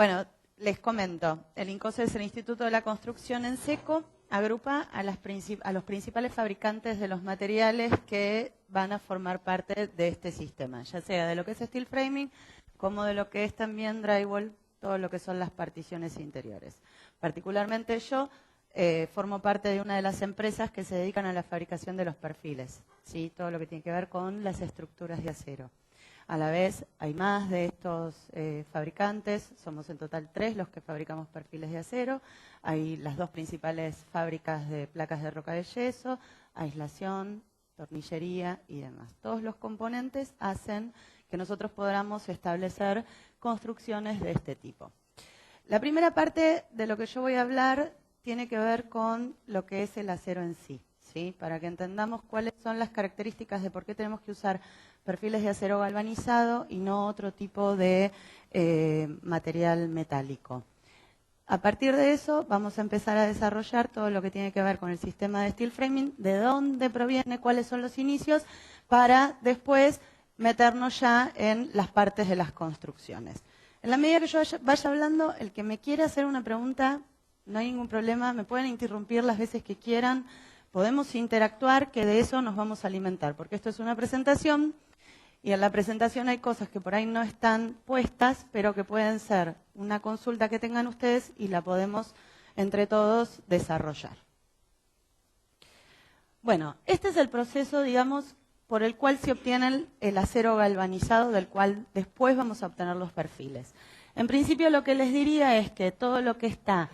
Bueno, les comento. El INCOSE es el Instituto de la Construcción en Seco. Agrupa a los principales fabricantes de los materiales que van a formar parte de este sistema, ya sea de lo que es steel framing, como de lo que es también drywall, todo lo que son las particiones interiores. Particularmente yo formo parte de una de las empresas que se dedican a la fabricación de los perfiles, ¿sí? Todo lo que tiene que ver con las estructuras de acero. A la vez hay más de estos fabricantes, somos en total 3 los que fabricamos perfiles de acero. Hay las 2 principales fábricas de placas de roca de yeso, aislación, tornillería y demás. Todos los componentes hacen que nosotros podamos establecer construcciones de este tipo. La primera parte de lo que yo voy a hablar tiene que ver con lo que es el acero en sí, ¿sí? Para que entendamos cuáles son las características de por qué tenemos que usar perfiles de acero galvanizado y no otro tipo de material metálico. A partir de eso vamos a empezar a desarrollar todo lo que tiene que ver con el sistema de steel framing, de dónde proviene, cuáles son los inicios, para después meternos ya en las partes de las construcciones. En la medida que yo vaya hablando, el que me quiera hacer una pregunta, no hay ningún problema, me pueden interrumpir las veces que quieran, podemos interactuar, que de eso nos vamos a alimentar, porque esto es una presentación y en la presentación hay cosas que por ahí no están puestas, pero que pueden ser una consulta que tengan ustedes y la podemos entre todos desarrollar. Bueno, este es el proceso, digamos, por el cual se obtiene el acero galvanizado, del cual después vamos a obtener los perfiles. En principio lo que les diría es que todo lo que está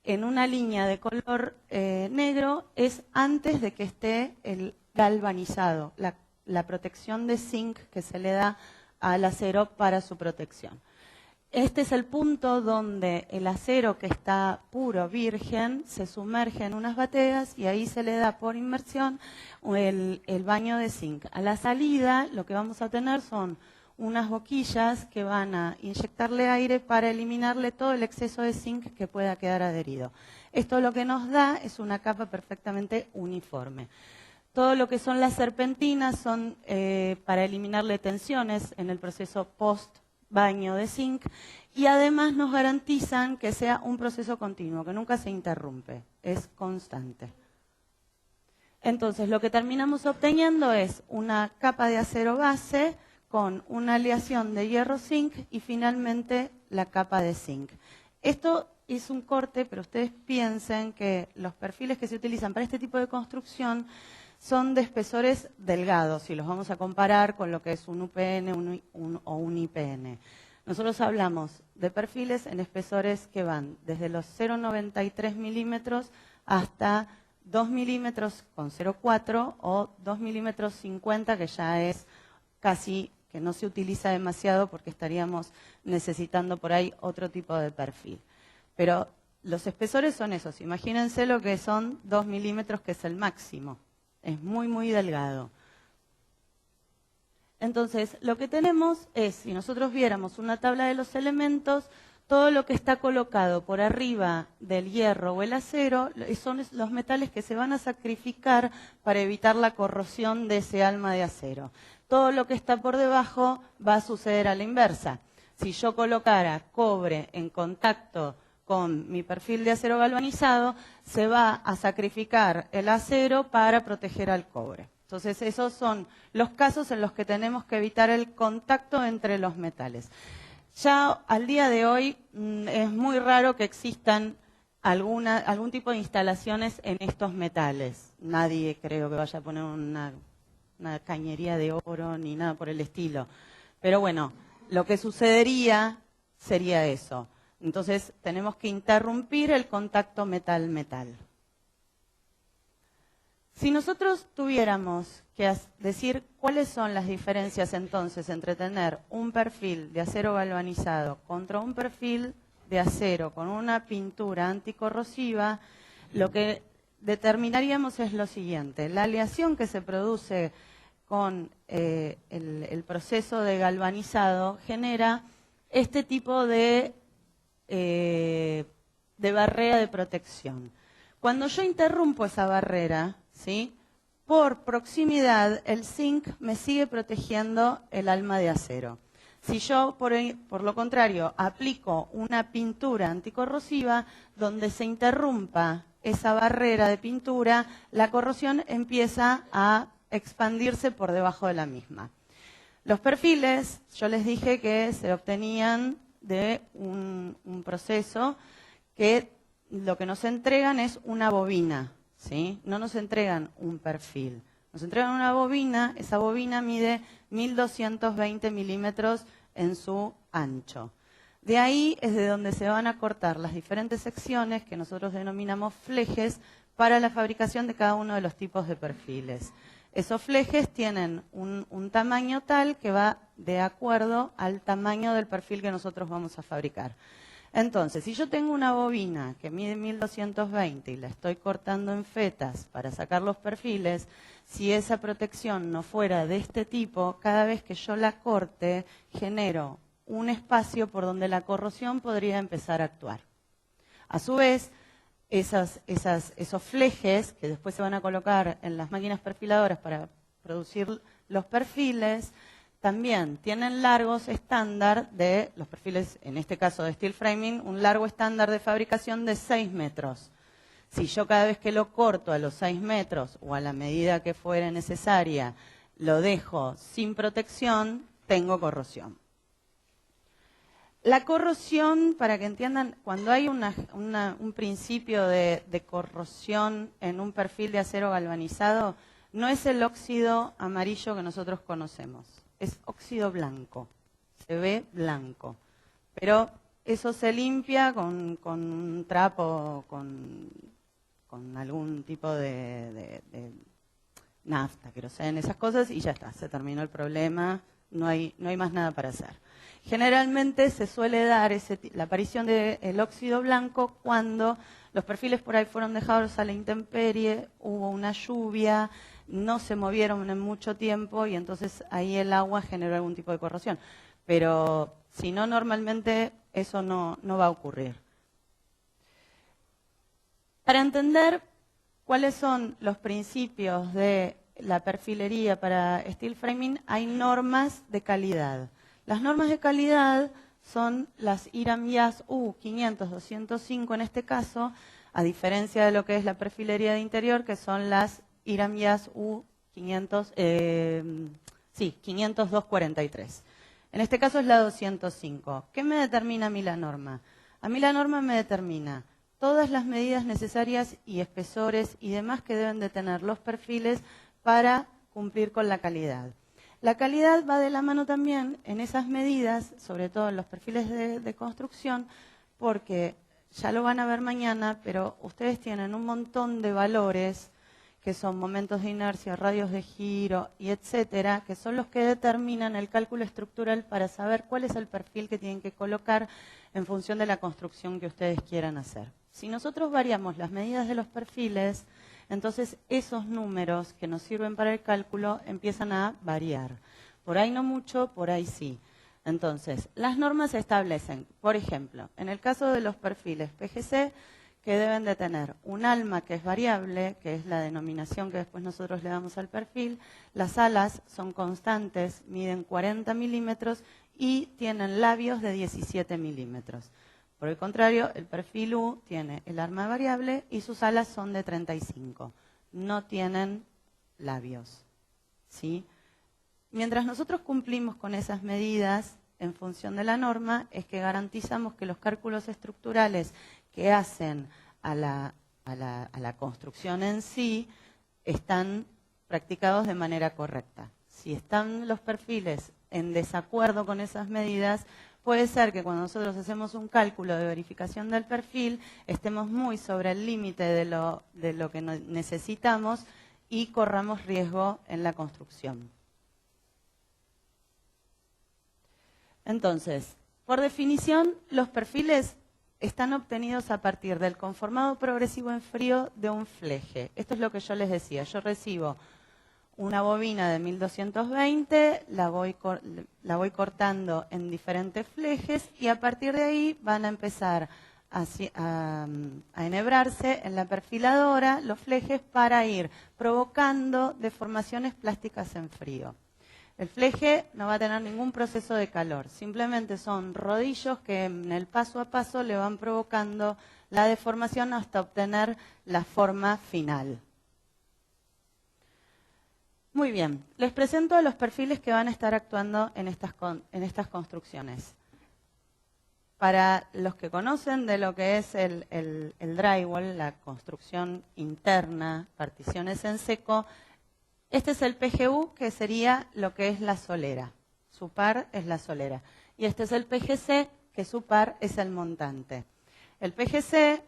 en una línea de color negro es antes de que esté el galvanizado, la protección de zinc que se le da al acero para su protección. Este es el punto donde el acero que está puro, virgen, se sumerge en unas bateas y ahí se le da por inmersión el baño de zinc. A la salida lo que vamos a tener son unas boquillas que van a inyectarle aire para eliminarle todo el exceso de zinc que pueda quedar adherido. Esto lo que nos da es una capa perfectamente uniforme. Todo lo que son las serpentinas son para eliminarle tensiones en el proceso post-baño de zinc y además nos garantizan que sea un proceso continuo, que nunca se interrumpe, es constante. Entonces, lo que terminamos obteniendo es una capa de acero base con una aleación de hierro-zinc y finalmente la capa de zinc. Esto es un corte, pero ustedes piensen que los perfiles que se utilizan para este tipo de construcción son de espesores delgados, si los vamos a comparar con lo que es un UPN o un IPN. Nosotros hablamos de perfiles en espesores que van desde los 0,93 milímetros hasta 2 milímetros con 0,4 o 2 milímetros 50, que ya es casi que no se utiliza demasiado porque estaríamos necesitando por ahí otro tipo de perfil. Pero los espesores son esos, imagínense lo que son 2 milímetros, que es el máximo. Es muy, muy delgado. Entonces, lo que tenemos es, si nosotros viéramos una tabla de los elementos, todo lo que está colocado por arriba del hierro o el acero son los metales que se van a sacrificar para evitar la corrosión de ese alma de acero. Todo lo que está por debajo va a suceder a la inversa. Si yo colocara cobre en contacto con mi perfil de acero galvanizado, se va a sacrificar el acero para proteger al cobre. Entonces, esos son los casos en los que tenemos que evitar el contacto entre los metales. Ya al día de hoy es muy raro que existan algún tipo de instalaciones en estos metales. Nadie creo que vaya a poner una cañería de oro ni nada por el estilo. Pero bueno, lo que sucedería sería eso. Entonces, tenemos que interrumpir el contacto metal-metal. Si nosotros tuviéramos que decir cuáles son las diferencias entonces entre tener un perfil de acero galvanizado contra un perfil de acero con una pintura anticorrosiva, lo que determinaríamos es lo siguiente. La aleación que se produce con el proceso de galvanizado genera este tipo de barrera de protección. Cuando yo interrumpo esa barrera, ¿sí?, por proximidad, el zinc me sigue protegiendo el alma de acero. Si yo, por lo contrario, aplico una pintura anticorrosiva, donde se interrumpa esa barrera de pintura, la corrosión empieza a expandirse por debajo de la misma. Los perfiles, yo les dije que se obtenían de un proceso que lo que nos entregan es una bobina, ¿sí? No nos entregan un perfil. Nos entregan una bobina, esa bobina mide 1220 milímetros en su ancho. De ahí es de donde se van a cortar las diferentes secciones que nosotros denominamos flejes para la fabricación de cada uno de los tipos de perfiles. Esos flejes tienen un tamaño tal que va de acuerdo al tamaño del perfil que nosotros vamos a fabricar. Entonces, si yo tengo una bobina que mide 1220 y la estoy cortando en fetas para sacar los perfiles, si esa protección no fuera de este tipo, cada vez que yo la corte, genero un espacio por donde la corrosión podría empezar a actuar. A su vez, esos flejes que después se van a colocar en las máquinas perfiladoras para producir los perfiles, también tienen largos estándar de los perfiles, en este caso de steel framing, un largo estándar de fabricación de 6 metros. Si yo cada vez que lo corto a los 6 metros o a la medida que fuera necesaria, lo dejo sin protección, tengo corrosión. La corrosión, para que entiendan, cuando hay un principio de corrosión en un perfil de acero galvanizado, no es el óxido amarillo que nosotros conocemos, es óxido blanco, se ve blanco, pero eso se limpia con un trapo, con algún tipo de nafta, queroseno, esas cosas, y ya está, se terminó el problema, no hay más nada para hacer. Generalmente se suele dar la aparición del óxido blanco cuando los perfiles por ahí fueron dejados a la intemperie, hubo una lluvia, no se movieron en mucho tiempo y entonces ahí el agua generó algún tipo de corrosión. Pero si no, normalmente eso no va a ocurrir. Para entender cuáles son los principios de la perfilería para steel framing, hay normas de calidad. Las normas de calidad son las IRAM-YAS U500-205 en este caso, a diferencia de lo que es la perfilería de interior, que son las IRAM-YAS U500-243. En este caso es la 205. ¿Qué me determina a mí la norma? A mí la norma me determina todas las medidas necesarias y espesores y demás que deben de tener los perfiles para cumplir con la calidad. La calidad va de la mano también en esas medidas, sobre todo en los perfiles de construcción, porque ya lo van a ver mañana, pero ustedes tienen un montón de valores que son momentos de inercia, radios de giro y etcétera, que son los que determinan el cálculo estructural para saber cuál es el perfil que tienen que colocar en función de la construcción que ustedes quieran hacer. Si nosotros variamos las medidas de los perfiles, entonces esos números que nos sirven para el cálculo empiezan a variar. Por ahí no mucho, por ahí sí. Entonces, las normas establecen, por ejemplo, en el caso de los perfiles PGC, que deben de tener un alma que es variable, que es la denominación que después nosotros le damos al perfil. Las alas son constantes, miden 40 milímetros y tienen labios de 17 milímetros. Por el contrario, el perfil U tiene el arma variable y sus alas son de 35. No tienen labios, ¿sí? Mientras nosotros cumplimos con esas medidas en función de la norma, es que garantizamos que los cálculos estructurales que hacen a la construcción en sí están practicados de manera correcta. Si están los perfiles en desacuerdo con esas medidas, puede ser que cuando nosotros hacemos un cálculo de verificación del perfil, estemos muy sobre el límite de lo que necesitamos y corramos riesgo en la construcción. Entonces, por definición, los perfiles están obtenidos a partir del conformado progresivo en frío de un fleje. Esto es lo que yo les decía. Yo recibo una bobina de 1220, la voy cortando en diferentes flejes y a partir de ahí van a empezar a enhebrarse en la perfiladora los flejes para ir provocando deformaciones plásticas en frío. El fleje no va a tener ningún proceso de calor, simplemente son rodillos que en el paso a paso le van provocando la deformación hasta obtener la forma final. Muy bien, les presento a los perfiles que van a estar actuando en estas construcciones. Para los que conocen de lo que es el drywall, la construcción interna, particiones en seco, este es el PGU, que sería lo que es la solera. Su par es la solera. Y este es el PGC, que su par es el montante. El PGC,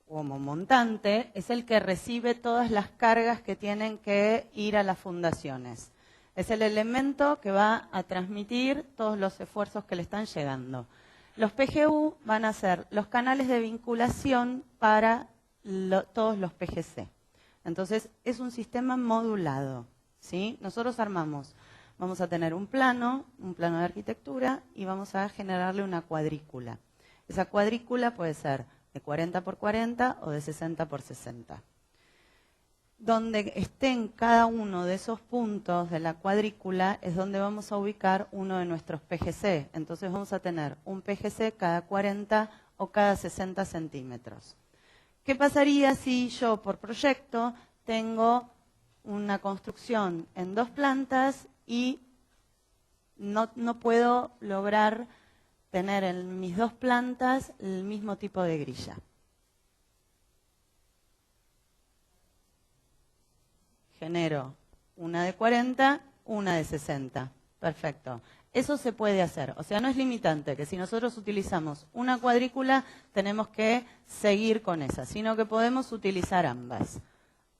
como montante, es el que recibe todas las cargas que tienen que ir a las fundaciones. Es el elemento que va a transmitir todos los esfuerzos que le están llegando. Los PGU van a ser los canales de vinculación para todos los PGC. Entonces, es un sistema modulado, ¿sí? Nosotros vamos a tener un plano de arquitectura y vamos a generarle una cuadrícula. Esa cuadrícula puede ser de 40 por 40 o de 60 por 60. Donde estén cada uno de esos puntos de la cuadrícula es donde vamos a ubicar uno de nuestros PGC. Entonces vamos a tener un PGC cada 40 o cada 60 centímetros. ¿Qué pasaría si yo, por proyecto, tengo una construcción en 2 plantas y no puedo lograr tener en mis 2 plantas el mismo tipo de grilla? Genero una de 40, una de 60. Perfecto. Eso se puede hacer. O sea, no es limitante que si nosotros utilizamos una cuadrícula, tenemos que seguir con esa, sino que podemos utilizar ambas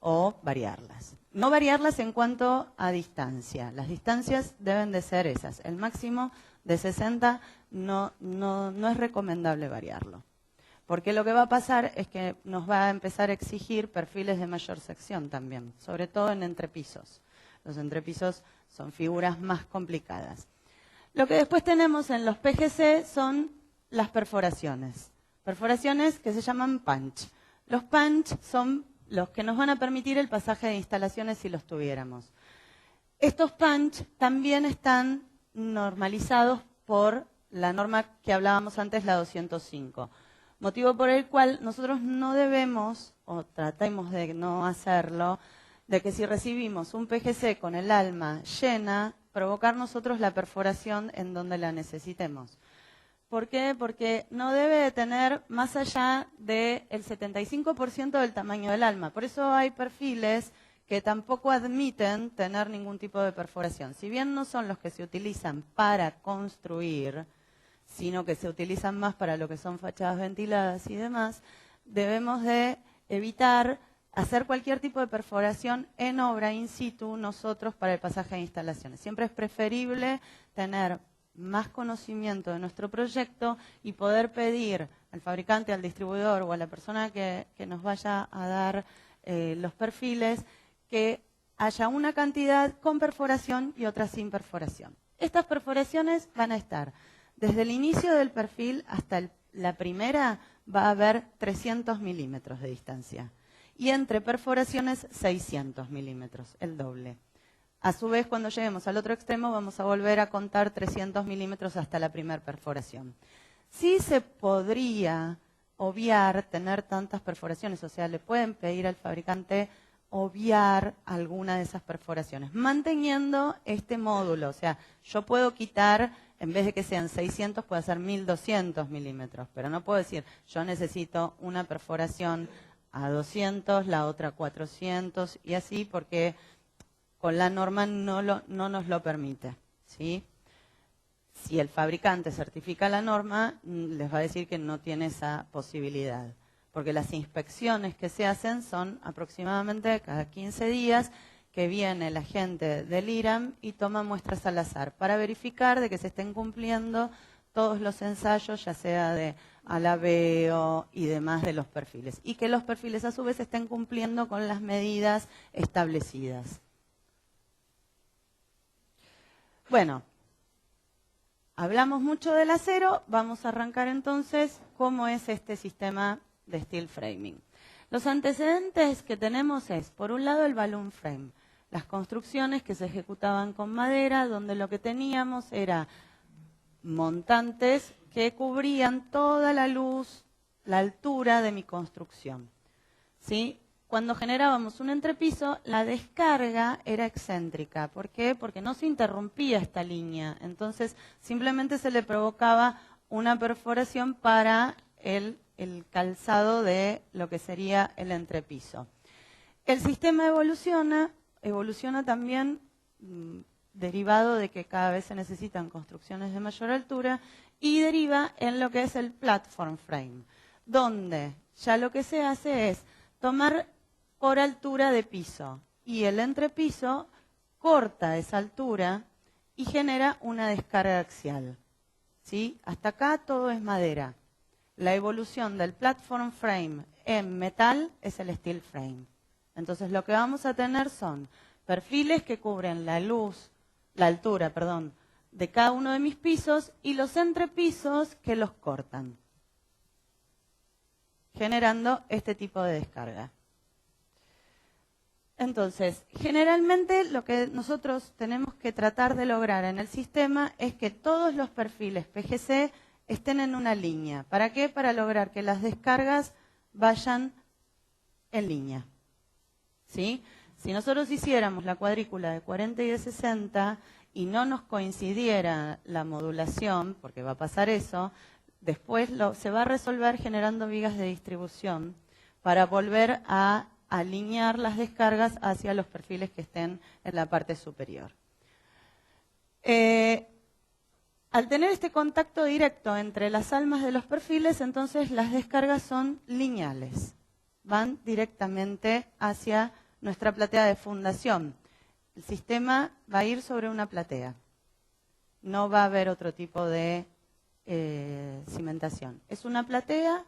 o variarlas. No variarlas en cuanto a distancia. Las distancias deben de ser esas. El máximo de 60 no es recomendable variarlo. Porque lo que va a pasar es que nos va a empezar a exigir perfiles de mayor sección también, sobre todo en entrepisos. Los entrepisos son figuras más complicadas. Lo que después tenemos en los PGC son las perforaciones. Perforaciones que se llaman punch. Los punch son los que nos van a permitir el pasaje de instalaciones si los tuviéramos. Estos punch también están normalizados por la norma que hablábamos antes, la 205. Motivo por el cual nosotros no debemos, o tratemos de no hacerlo, de que si recibimos un PGC con el alma llena, provocar nosotros la perforación en donde la necesitemos. ¿Por qué? Porque no debe de tener más allá del 75% del tamaño del alma. Por eso hay perfiles que tampoco admiten tener ningún tipo de perforación. Si bien no son los que se utilizan para construir, sino que se utilizan más para lo que son fachadas ventiladas y demás, debemos de evitar hacer cualquier tipo de perforación en obra in situ nosotros para el pasaje de instalaciones. Siempre es preferible tener más conocimiento de nuestro proyecto y poder pedir al fabricante, al distribuidor o a la persona que nos vaya a dar los perfiles que haya una cantidad con perforación y otra sin perforación. Estas perforaciones van a estar desde el inicio del perfil hasta la primera, va a haber 300 milímetros de distancia. Y entre perforaciones 600 milímetros, el doble. A su vez, cuando lleguemos al otro extremo, vamos a volver a contar 300 milímetros hasta la primera perforación. Sí se podría obviar tener tantas perforaciones, o sea, le pueden pedir al fabricante obviar alguna de esas perforaciones, manteniendo este módulo. O sea, yo puedo quitar, en vez de que sean 600, puedo hacer 1200 milímetros, pero no puedo decir, yo necesito una perforación a 200, la otra 400 y así, porque con la norma no nos lo permite, ¿sí? Si el fabricante certifica la norma, les va a decir que no tiene esa posibilidad, porque las inspecciones que se hacen son aproximadamente cada 15 días que viene la gente del IRAM y toma muestras al azar para verificar de que se estén cumpliendo todos los ensayos, ya sea de alabeo y demás de los perfiles, y que los perfiles a su vez estén cumpliendo con las medidas establecidas. Bueno, hablamos mucho del acero, vamos a arrancar entonces cómo es este sistema de steel framing. Los antecedentes que tenemos es, por un lado, el balloon frame. las construcciones que se ejecutaban con madera, donde lo que teníamos era montantes que cubrían toda la luz, la altura de mi construcción, ¿sí? Cuando generábamos un entrepiso, la descarga era excéntrica. ¿Por qué? Porque no se interrumpía esta línea. Entonces, simplemente se le provocaba una perforación para el calzado de lo que sería el entrepiso. El sistema evoluciona también derivado de que cada vez se necesitan construcciones de mayor altura y deriva en lo que es el platform frame, donde ya lo que se hace es tomar por altura de piso y el entrepiso corta esa altura y genera una descarga axial, ¿sí? Hasta acá todo es madera. La evolución del platform frame en metal es el steel frame. Entonces lo que vamos a tener son perfiles que cubren la altura, de cada uno de mis pisos y los entrepisos que los cortan, generando este tipo de descarga. Entonces, generalmente lo que nosotros tenemos que tratar de lograr en el sistema es que todos los perfiles PGC estén en una línea. ¿Para qué? Para lograr que las descargas vayan en línea, ¿sí? Si nosotros hiciéramos la cuadrícula de 40 y de 60 y no nos coincidiera la modulación, porque va a pasar eso, después se va a resolver generando vigas de distribución para volver a alinear las descargas hacia los perfiles que estén en la parte superior. Al tener este contacto directo entre las almas de los perfiles, entonces las descargas son lineales, van directamente hacia nuestra platea de fundación. El sistema va a ir sobre una platea, no va a haber otro tipo de cimentación. Es una platea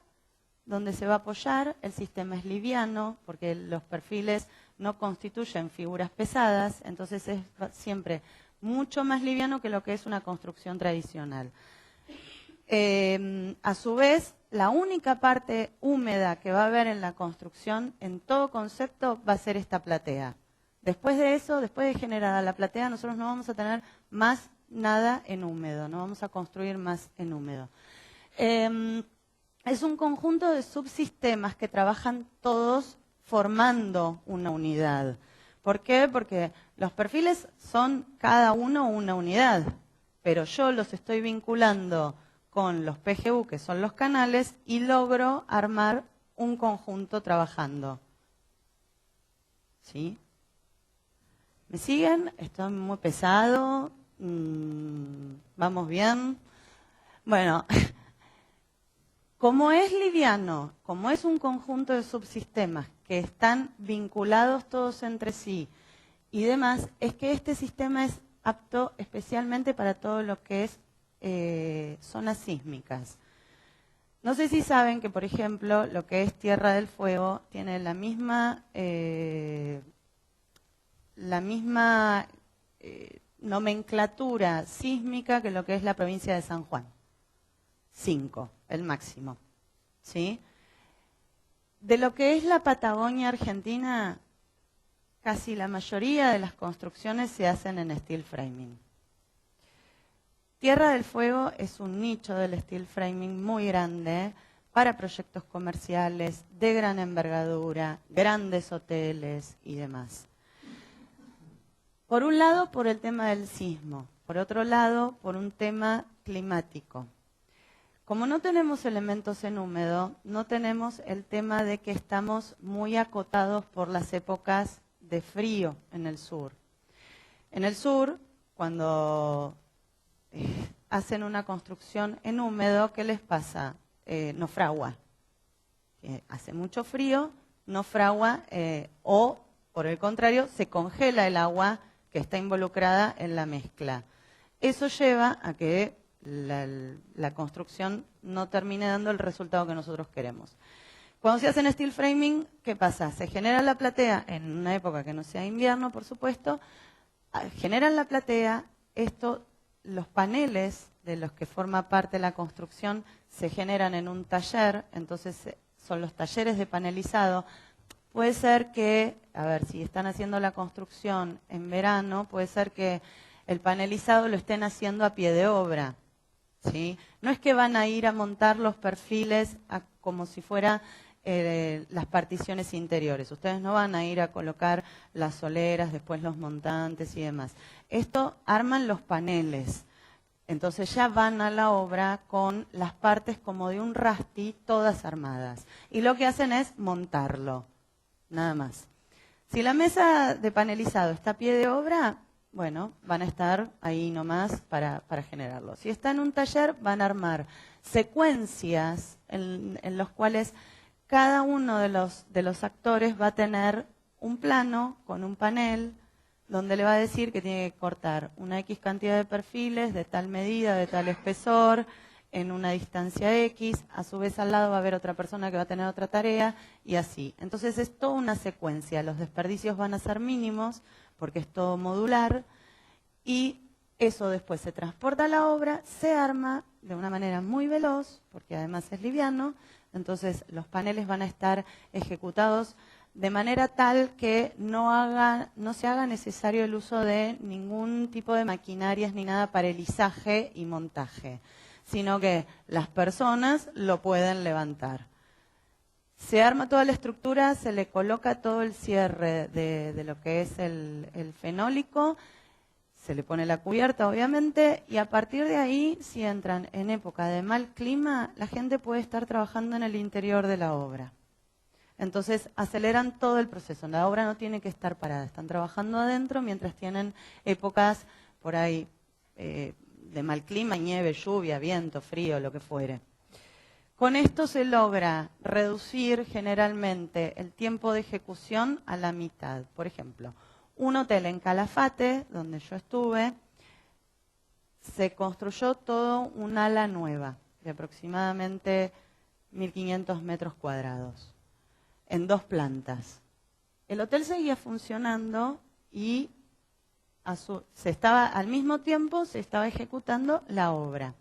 donde se va a apoyar, el sistema es liviano, porque los perfiles no constituyen figuras pesadas, entonces es siempre mucho más liviano que lo que es una construcción tradicional. A su vez, la única parte húmeda que va a haber en la construcción, en todo concepto, va a ser esta platea. Después de eso, después de generada la platea, nosotros no vamos a tener más nada en húmedo, no vamos a construir más en húmedo. Es un conjunto de subsistemas que trabajan todos formando una unidad. ¿Por qué? Porque los perfiles son cada uno una unidad, pero yo los estoy vinculando con los PGU, que son los canales, y logro armar un conjunto trabajando. ¿Sí? ¿Me siguen? Estoy muy pesado. ¿Vamos bien? Bueno, como es liviano, como es un conjunto de subsistemas que están vinculados todos entre sí y demás, es que este sistema es apto especialmente para todo lo que es zonas sísmicas. No sé si saben que, por ejemplo, lo que es Tierra del Fuego tiene la misma nomenclatura sísmica que lo que es la provincia de San Juan. 5, el máximo. ¿Sí? De lo que es la Patagonia Argentina, casi la mayoría de las construcciones se hacen en steel framing. Tierra del Fuego es un nicho del steel framing muy grande para proyectos comerciales de gran envergadura, grandes hoteles y demás. Por un lado, por el tema del sismo. Por otro lado, por un tema climático. Como no tenemos elementos en húmedo, no tenemos el tema de que estamos muy acotados por las épocas de frío en el sur. En el sur, cuando hacen una construcción en húmedo, ¿qué les pasa? No fragua. Hace mucho frío, no fragua, o por el contrario, se congela el agua que está involucrada en la mezcla. Eso lleva a que la construcción no termine dando el resultado que nosotros queremos. Cuando se hace en steel framing, ¿qué pasa? Se genera la platea en una época que no sea invierno, por supuesto. Generan la platea, los paneles de los que forma parte la construcción se generan en un taller, entonces son los talleres de panelizado. puede ser que, a ver, si están haciendo la construcción en verano, puede ser que el panelizado lo estén haciendo a pie de obra, ¿sí? No es que van a ir a montar los perfiles como si fuera las particiones interiores. Ustedes no van a ir a colocar las soleras, después los montantes y demás. Esto arman los paneles. Entonces ya van a la obra con las partes como de un rasti, todas armadas. Y lo que hacen es montarlo, nada más. Si la mesa de panelizado está a pie de obra, bueno, van a estar ahí nomás para generarlo. Si está en un taller, van a armar secuencias en los cuales cada uno de los actores va a tener un plano con un panel donde le va a decir que tiene que cortar una X cantidad de perfiles de tal medida, de tal espesor, en una distancia X. A su vez al lado va a haber otra persona que va a tener otra tarea y así. Entonces es toda una secuencia. Los desperdicios van a ser mínimos porque es todo modular y eso después se transporta a la obra, se arma de una manera muy veloz porque además es liviano. Entonces los paneles van a estar ejecutados de manera tal que no se haga necesario el uso de ningún tipo de maquinarias ni nada para el izaje y montaje, sino que las personas lo pueden levantar. Se arma toda la estructura, se le coloca todo el cierre de lo que es el fenólico, se le pone la cubierta obviamente y a partir de ahí, si entran en época de mal clima, la gente puede estar trabajando en el interior de la obra. Entonces aceleran todo el proceso, la obra no tiene que estar parada, están trabajando adentro mientras tienen épocas por ahí de mal clima, nieve, lluvia, viento, frío, lo que fuere. Con esto se logra reducir generalmente el tiempo de ejecución a la mitad. Por ejemplo, un hotel en Calafate, donde yo estuve, se construyó todo un ala nueva de aproximadamente 1.500 metros cuadrados. En 2 plantas. El hotel seguía funcionando y al mismo tiempo se estaba ejecutando la obra.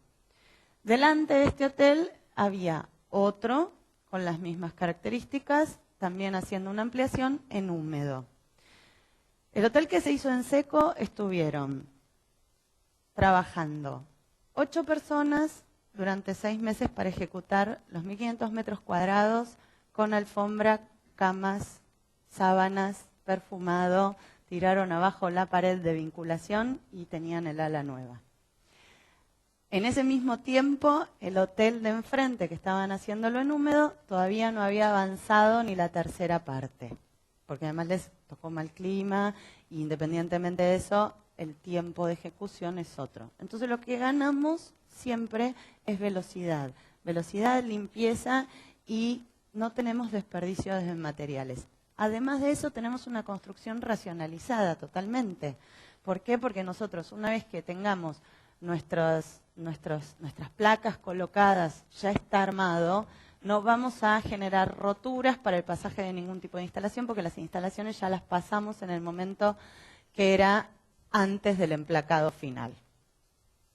Delante de este hotel había otro con las mismas características, también haciendo una ampliación en húmedo. El hotel que se hizo en seco estuvieron trabajando 8 personas durante 6 meses para ejecutar los 1.500 metros cuadrados con alfombra, camas, sábanas, perfumado, tiraron abajo la pared de vinculación y tenían el ala nueva. En ese mismo tiempo, el hotel de enfrente, que estaban haciéndolo en húmedo, todavía no había avanzado ni la tercera parte, porque además les tocó mal clima, e independientemente de eso, el tiempo de ejecución es otro. Entonces lo que ganamos siempre es velocidad, limpieza y no tenemos desperdicio de materiales. Además de eso, tenemos una construcción racionalizada totalmente. ¿Por qué? Porque nosotros, una vez que tengamos nuestras placas colocadas, ya está armado, no vamos a generar roturas para el pasaje de ningún tipo de instalación, porque las instalaciones ya las pasamos en el momento que era antes del emplacado final.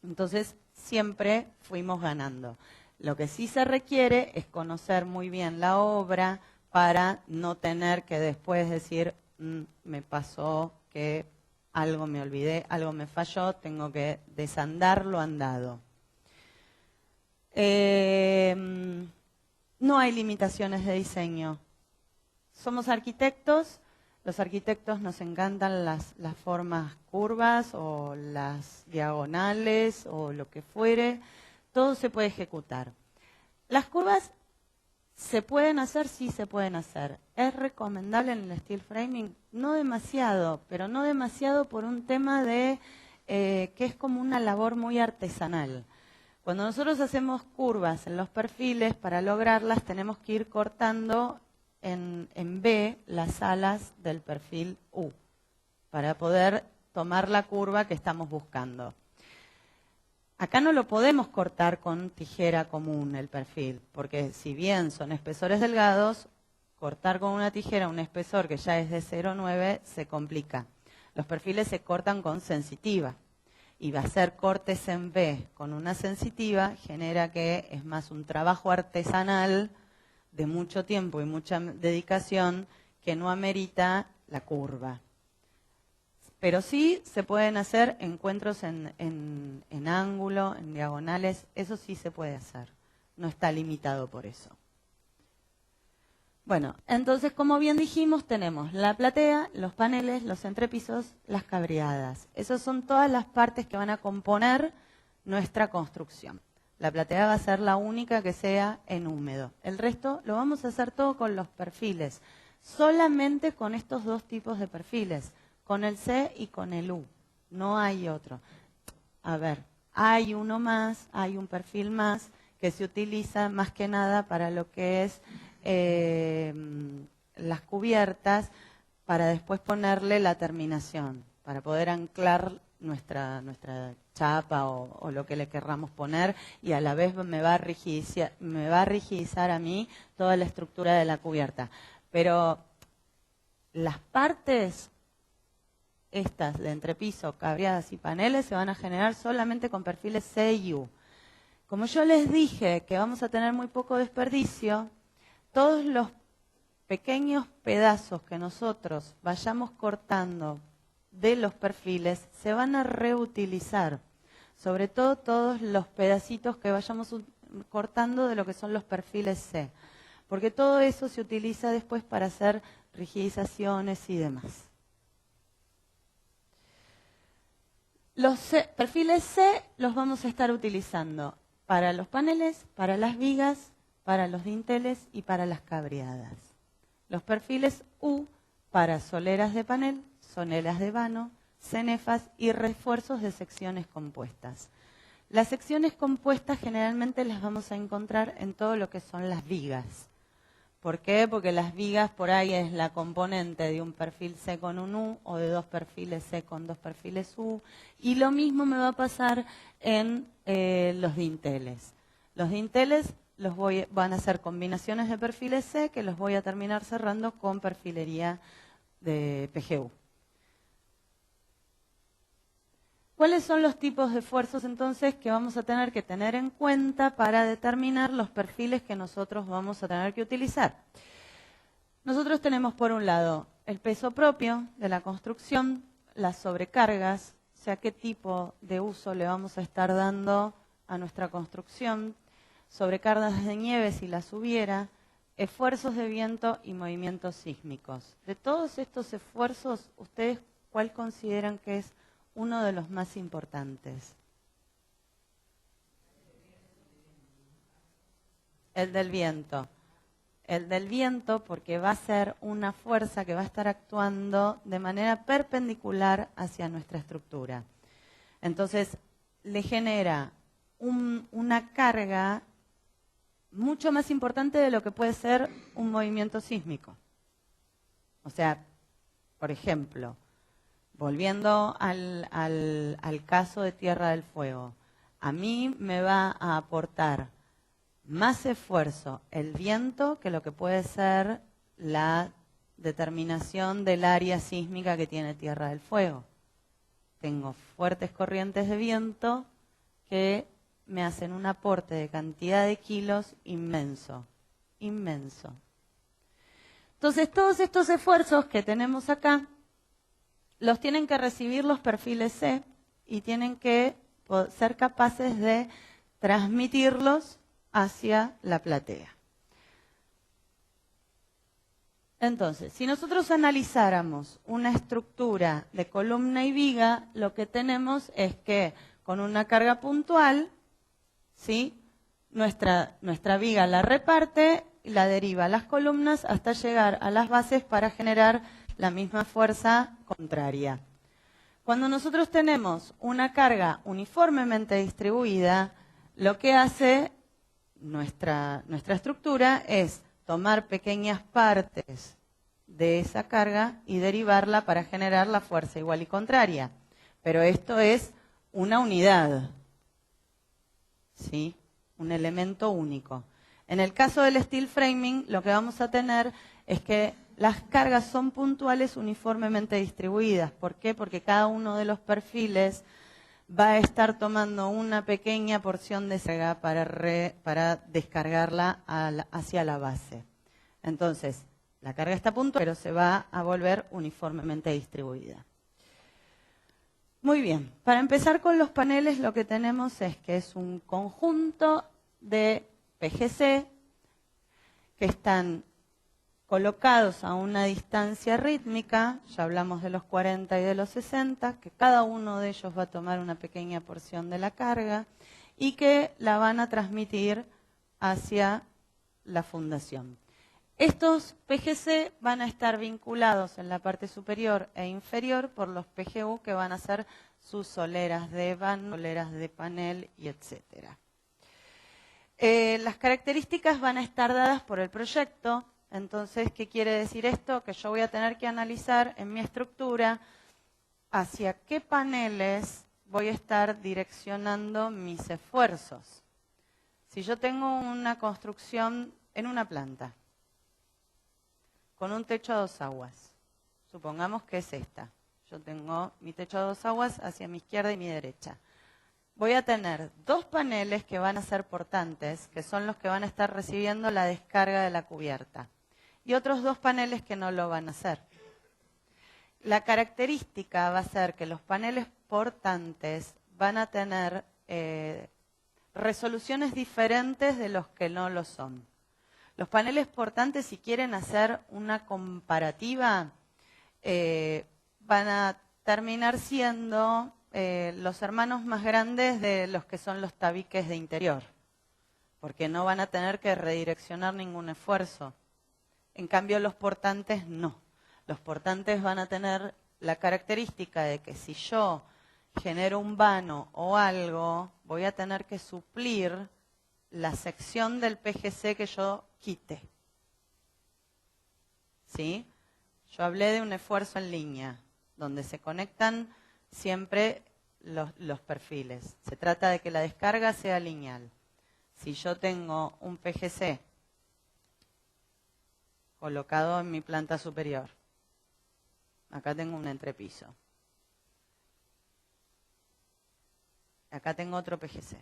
Entonces, siempre fuimos ganando. Lo que sí se requiere es conocer muy bien la obra para no tener que después decir, me pasó que algo me olvidé, algo me falló, tengo que desandar lo andado. No hay limitaciones de diseño. Somos arquitectos, los arquitectos nos encantan las formas curvas o las diagonales o lo que fuere. Todo se puede ejecutar. Las curvas se pueden hacer, sí se pueden hacer. ¿Es recomendable en el steel framing? No demasiado, pero no demasiado por un tema de que es como una labor muy artesanal. Cuando nosotros hacemos curvas en los perfiles, para lograrlas tenemos que ir cortando en B las alas del perfil U, para poder tomar la curva que estamos buscando. Acá no lo podemos cortar con tijera común el perfil, porque si bien son espesores delgados, cortar con una tijera un espesor que ya es de 0,9 se complica. Los perfiles se cortan con sensitiva y hacer cortes en B con una sensitiva genera que es más un trabajo artesanal de mucho tiempo y mucha dedicación que no amerita la curva. Pero sí se pueden hacer encuentros en ángulo, en diagonales, eso sí se puede hacer. No está limitado por eso. Bueno, entonces, como bien dijimos, tenemos la platea, los paneles, los entrepisos, las cabreadas. Esas son todas las partes que van a componer nuestra construcción. La platea va a ser la única que sea en húmedo. El resto lo vamos a hacer todo con los perfiles. Solamente con estos dos tipos de perfiles, con el C y con el U. No hay otro. A ver, hay uno más, hay un perfil más que se utiliza más que nada para lo que es las cubiertas, para después ponerle la terminación, para poder anclar nuestra chapa o lo que le querramos poner, y a la vez me va a rigidizar a mí toda la estructura de la cubierta. Pero las partes estas de entrepiso, cabreadas y paneles se van a generar solamente con perfiles C y U. Como yo les dije que vamos a tener muy poco desperdicio, todos los pequeños pedazos que nosotros vayamos cortando de los perfiles se van a reutilizar. Sobre todo todos los pedacitos que vayamos cortando de lo que son los perfiles C. Porque todo eso se utiliza después para hacer rigidizaciones y demás. Los perfiles C los vamos a estar utilizando para los paneles, para las vigas, para los dinteles y para las cabreadas. Los perfiles U para soleras de panel, soleras de vano, cenefas y refuerzos de secciones compuestas. Las secciones compuestas generalmente las vamos a encontrar en todo lo que son las vigas. ¿Por qué? Porque las vigas por ahí es la componente de un perfil C con un U o de dos perfiles C con dos perfiles U. Y lo mismo me va a pasar en los dinteles. Los dinteles van a ser combinaciones de perfiles C que los voy a terminar cerrando con perfilería de PGU. ¿Cuáles son los tipos de esfuerzos entonces que vamos a tener que tener en cuenta para determinar los perfiles que nosotros vamos a tener que utilizar? Nosotros tenemos por un lado el peso propio de la construcción, las sobrecargas, o sea, qué tipo de uso le vamos a estar dando a nuestra construcción, sobrecargas de nieve si las hubiera, esfuerzos de viento y movimientos sísmicos. De todos estos esfuerzos, ¿ustedes cuál consideran que es uno de los más importantes? El del viento. El del viento porque va a ser una fuerza que va a estar actuando de manera perpendicular hacia nuestra estructura. Entonces, le genera una carga mucho más importante de lo que puede ser un movimiento sísmico. O sea, por ejemplo, volviendo al caso de Tierra del Fuego, a mí me va a aportar más esfuerzo el viento que lo que puede ser la determinación del área sísmica que tiene Tierra del Fuego. Tengo fuertes corrientes de viento que me hacen un aporte de cantidad de kilos inmenso, inmenso. Entonces, todos estos esfuerzos que tenemos acá los tienen que recibir los perfiles C y tienen que ser capaces de transmitirlos hacia la platea. Entonces, si nosotros analizáramos una estructura de columna y viga, lo que tenemos es que con una carga puntual, ¿sí?, nuestra viga la reparte y la deriva a las columnas hasta llegar a las bases para generar la misma fuerza contraria. Cuando nosotros tenemos una carga uniformemente distribuida, lo que hace nuestra estructura es tomar pequeñas partes de esa carga y derivarla para generar la fuerza igual y contraria. Pero esto es una unidad, ¿sí?, un elemento único. En el caso del steel framing, lo que vamos a tener es que las cargas son puntuales uniformemente distribuidas. ¿Por qué? Porque cada uno de los perfiles va a estar tomando una pequeña porción de carga para descargarla hacia la base. Entonces, La carga está a punto, pero se va a volver uniformemente distribuida. Muy bien, para empezar con los paneles lo que tenemos es que es un conjunto de PGC que están colocados a una distancia rítmica, ya hablamos de los 40 y de los 60, que cada uno de ellos va a tomar una pequeña porción de la carga y que la van a transmitir hacia la fundación. Estos PGC van a estar vinculados en la parte superior e inferior por los PGU, que van a ser sus soleras de vano, soleras de panel y etcétera. Las características van a estar dadas por el proyecto. Entonces, ¿qué quiere decir esto? Que yo voy a tener que analizar en mi estructura hacia qué paneles voy a estar direccionando mis esfuerzos. Si yo tengo una construcción en una planta, con un techo a 2 aguas. Supongamos que es esta. Yo tengo mi techo a 2 aguas hacia mi izquierda y mi derecha. Voy a tener 2 paneles que van a ser portantes, que son los que van a estar recibiendo la descarga de la cubierta. Y otros 2 paneles que no lo van a hacer. La característica va a ser que los paneles portantes van a tener resoluciones diferentes de los que no lo son. Los paneles portantes, si quieren hacer una comparativa, van a terminar siendo los hermanos más grandes de los que son los tabiques de interior, porque no van a tener que redireccionar ningún esfuerzo. En cambio, los portantes no. Los portantes van a tener la característica de que si yo genero un vano o algo, voy a tener que suplir la sección del PGC que yo quite. ¿Sí? Yo hablé de un esfuerzo en línea, donde se conectan siempre los perfiles. Se trata de que la descarga sea lineal. Si yo tengo un PGC colocado en mi planta superior, acá tengo un entrepiso, acá tengo otro PGC.